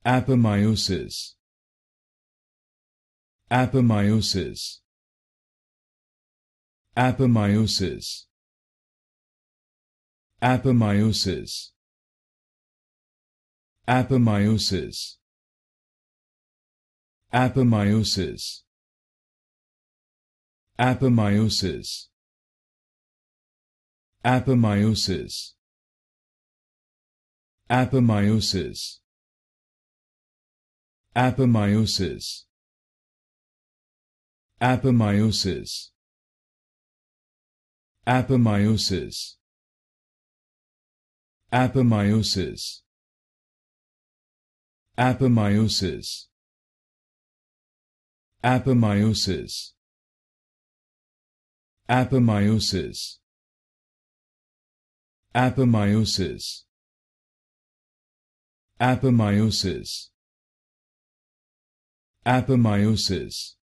apomeiosis, apomeiosis, apomeiosis, apomeiosis, apomeiosis, apomeiosis, apomeiosis, apomeiosis, apomeiosis, apomeiosis, apomeiosis, apomeiosis, apomeiosis, apomeiosis, apomeiosis, apomeiosis, apomeiosis, apomeiosis, apomeiosis,